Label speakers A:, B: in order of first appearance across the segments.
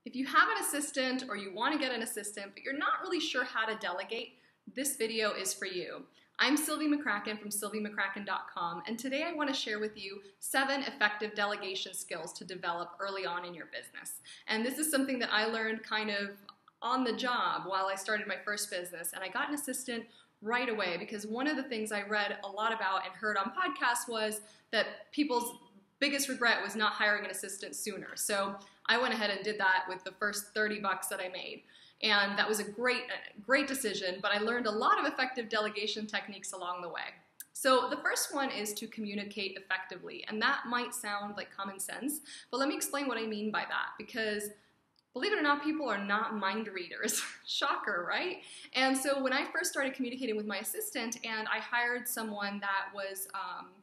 A: If you have an assistant or you want to get an assistant, but you're not really sure how to delegate, this video is for you. I'm Sylvie McCracken from sylviemccracken.com, and today I want to share with you 7 effective delegation skills to develop early on in your business. And this is something that I learned kind of on the job while I started my first business, and I got an assistant right away because one of the things I read a lot about and heard on podcasts was that people's biggest regret was not hiring an assistant sooner. So I went ahead and did that with the first 30 bucks that I made. And that was a great decision, but I learned a lot of effective delegation techniques along the way. So the first one is to communicate effectively. And that might sound like common sense, but let me explain what I mean by that, because believe it or not, people are not mind readers. Shocker, right? And so when I first started communicating with my assistant and I hired someone that was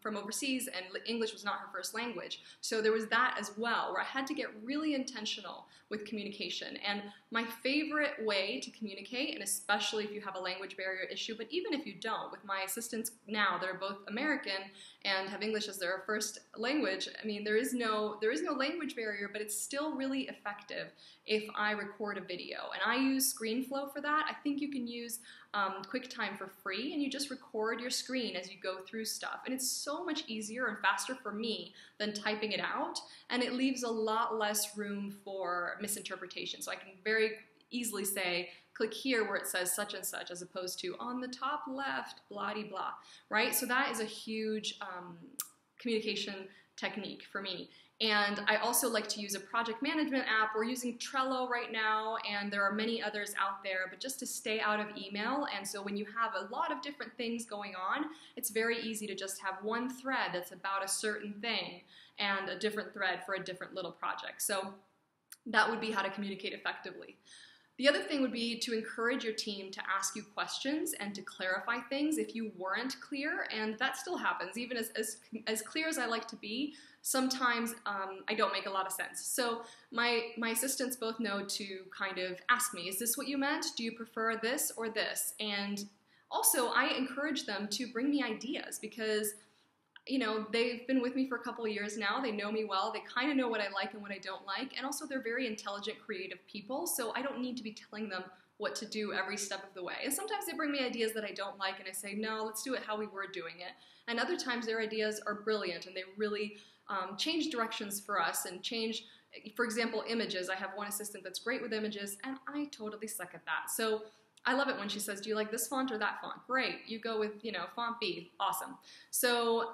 A: from overseas and English was not her first language, so there was that as well, where I had to get really intentional with communication. And my favorite way to communicate, and especially if you have a language barrier issue, but even if you don't, with my assistants now that are both American and have English as their first language, I mean, there is no language barrier, but it's still really effective if I record a video. And I use ScreenFlow for that. I think you can use QuickTime for free, and you just record your screen as you go through stuff. And it's so much easier and faster for me than typing it out, and it leaves a lot less room for misinterpretation. So I can very easily say, click here where it says such and such, as opposed to on the top left, blah-de-blah, right? So that is a huge communication technique for me. And I also like to use a project management app. We're using Trello right now, and there are many others out there, but just to stay out of email. And so when you have a lot of different things going on, it's very easy to just have one thread that's about a certain thing and a different thread for a different little project. So that would be how to communicate effectively. The other thing would be to encourage your team to ask you questions and to clarify things if you weren't clear, and that still happens. Even as clear as I like to be, sometimes I don't make a lot of sense. So my assistants both know to kind of ask me, is this what you meant? Do you prefer this or this? And also I encourage them to bring me ideas because they've been with me for a couple of years now. They know me well. They kind of know what I like and what I don't like. And also they're very intelligent, creative people. So I don't need to be telling them what to do every step of the way. And sometimes they bring me ideas that I don't like and I say, no, let's do it how we were doing it. And other times their ideas are brilliant and they really change directions for us and change, for example, images. I have one assistant that's great with images and I totally suck at that. So I love it when she says, do you like this font or that font? Great, you go with, font B, awesome. So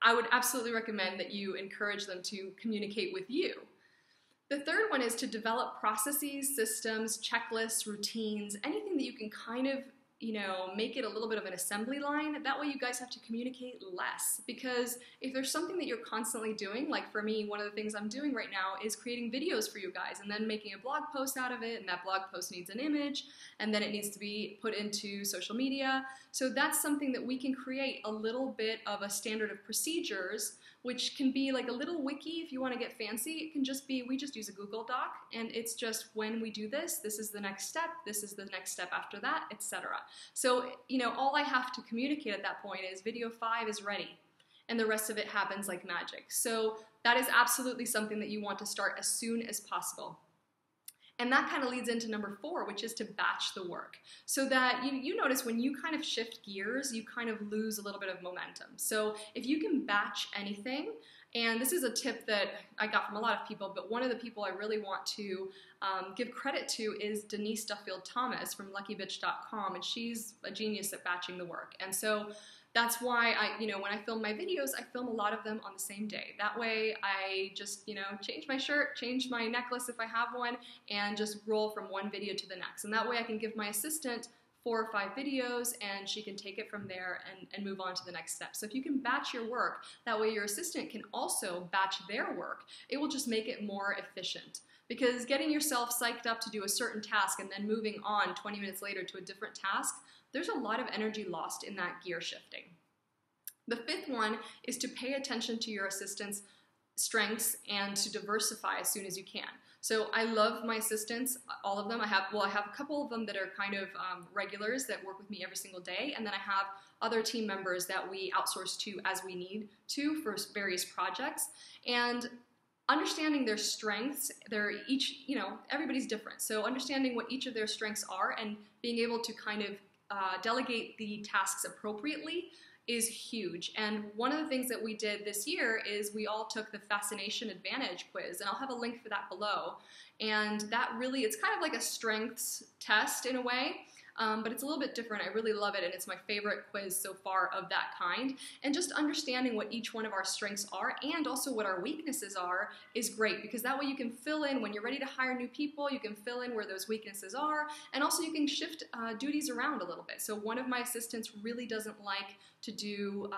A: I would absolutely recommend that you encourage them to communicate with you. The third one is to develop processes, systems, checklists, routines, anything that you can kind of, make it a little bit of an assembly line. That way you guys have to communicate less, because if there's something that you're constantly doing, like for me, one of the things I'm doing right now is creating videos for you guys and then making a blog post out of it, and that blog post needs an image and then it needs to be put into social media. So that's something that we can create a little bit of a standard of procedures, which can be like a little wiki if you want to get fancy. It can just be, we just use a Google Doc and it's just when we do this, this is the next step, this is the next step after that, etc. So, all I have to communicate at that point is video 5 is ready and the rest of it happens like magic. So that is absolutely something that you want to start as soon as possible. And that kind of leads into number 4, which is to batch the work. So that you notice when you kind of shift gears, you kind of lose a little bit of momentum. So if you can batch anything, and this is a tip that I got from a lot of people, but one of the people I really want to give credit to is Denise Duffield-Thomas from luckybitch.com, and she's a genius at batching the work. And so that's why when I film my videos, I film a lot of them on the same day. That way I just, change my shirt, change my necklace if I have one, and just roll from one video to the next. And that way I can give my assistant 4 or 5 videos and she can take it from there and move on to the next step. So if you can batch your work, that way your assistant can also batch their work. It will just make it more efficient. Because getting yourself psyched up to do a certain task and then moving on 20 minutes later to a different task, there's a lot of energy lost in that gear shifting. The 5th one is to pay attention to your assistant's strengths and to diversify as soon as you can. So I love my assistants, all of them. I have a couple of them that are kind of regulars that work with me every single day, and then I have other team members that we outsource to as we need to for various projects. And understanding their strengths. They're each, everybody's different. So understanding what each of their strengths are and being able to kind of delegate the tasks appropriately is huge. And one of the things that we did this year is we all took the Fascination Advantage quiz, and I'll have a link for that below. And that really, it's kind of like a strengths test in a way, but it's a little bit different. I really love it, and it's my favorite quiz so far of that kind. And just understanding what each one of our strengths are and also what our weaknesses are is great, because that way you can fill in when you're ready to hire new people, you can fill in where those weaknesses are, and also you can shift duties around a little bit. So one of my assistants really doesn't like to do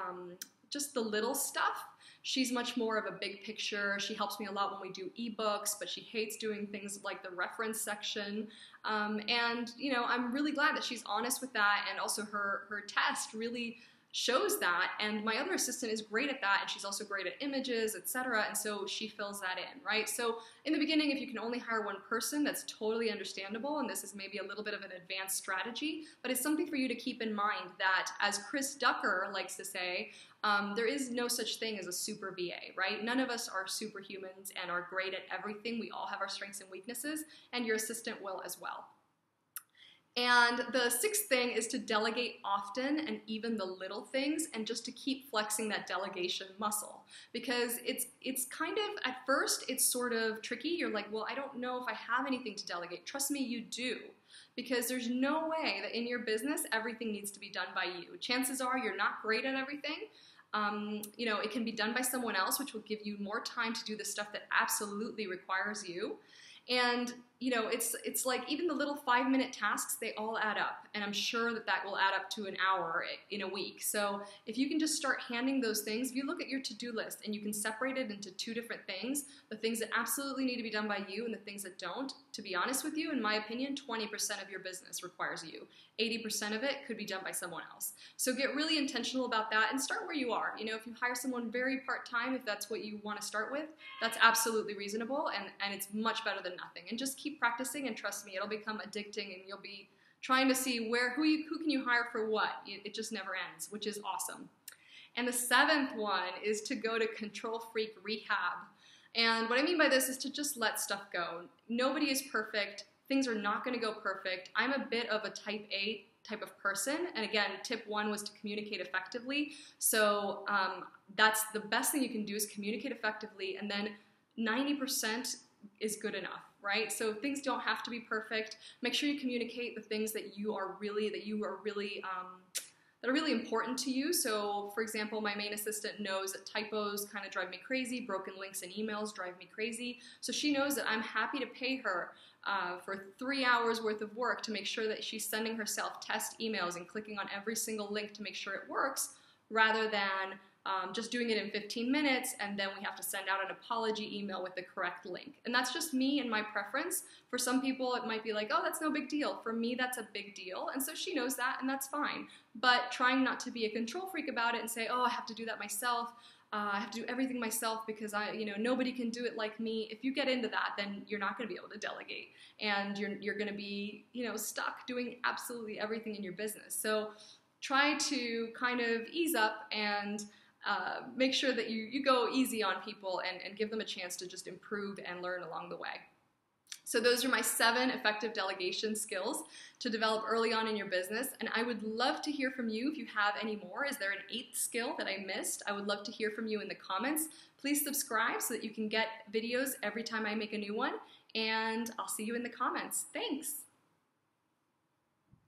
A: just the little stuff. She's much more of a big picture. She helps me a lot when we do ebooks, but she hates doing things like the reference section. And I'm really glad that she's honest with that, and also her test really shows that. And my other assistant is great at that, and she's also great at images, etc. And so she fills that in, right? So in the beginning, if you can only hire one person, that's totally understandable, and this is maybe a little bit of an advanced strategy, but it's something for you to keep in mind that, as Chris Ducker likes to say, there is no such thing as a super VA, right? None of us are superhumans and are great at everything. We all have our strengths and weaknesses, and your assistant will as well. And the sixth thing is to delegate often, and even the little things, and just to keep flexing that delegation muscle. Because it's kind of, at first, it's sort of tricky. You're like, well, I don't know if I have anything to delegate. Trust me, you do. Because there's no way that in your business, everything needs to be done by you. Chances are you're not great at everything. It can be done by someone else, which will give you more time to do the stuff that absolutely requires you. And it's like even the little 5-minute tasks, they all add up. And I'm sure that will add up to an hour in a week. So if you can just start handing those things, if you look at your to-do list and you can separate it into two different things, the things that absolutely need to be done by you and the things that don't, to be honest with you, in my opinion, 20% of your business requires you. 80% of it could be done by someone else. So get really intentional about that and start where you are. If you hire someone very part-time, if that's what you want to start with, that's absolutely reasonable, and it's much better than nothing. And just keep practicing, and trust me, it'll become addicting, and you'll be trying to see who can you hire for what. It just never ends, which is awesome. And the seventh one is to go to control freak rehab. And what I mean by this is to just let stuff go. Nobody is perfect. Things are not going to go perfect. I'm a bit of a type A type of person. And again, tip one was to communicate effectively. So that's the best thing you can do, is communicate effectively. And then 90% is good enough, right? So things don't have to be perfect. Make sure you communicate the things that are really important to you. So for example, my main assistant knows that typos kind of drive me crazy, broken links in emails drive me crazy. So she knows that I'm happy to pay her for 3 hours worth of work to make sure that she's sending herself test emails and clicking on every single link to make sure it works, rather than just doing it in 15 minutes and then we have to send out an apology email with the correct link. And that's just me and my preference. For some people, it might be like, oh, that's no big deal. For me, that's a big deal. And so she knows that, and that's fine. But trying not to be a control freak about it and say, oh, I have to do that myself. I have to do everything myself because nobody can do it like me. If you get into that, then you're not going to be able to delegate, and you're going to be, stuck doing absolutely everything in your business. So try to kind of ease up and make sure that you go easy on people and give them a chance to just improve and learn along the way. So those are my 7 effective delegation skills to develop early on in your business. And I would love to hear from you if you have any more. Is there an 8th skill that I missed? I would love to hear from you in the comments. Please subscribe so that you can get videos every time I make a new one. And I'll see you in the comments. Thanks.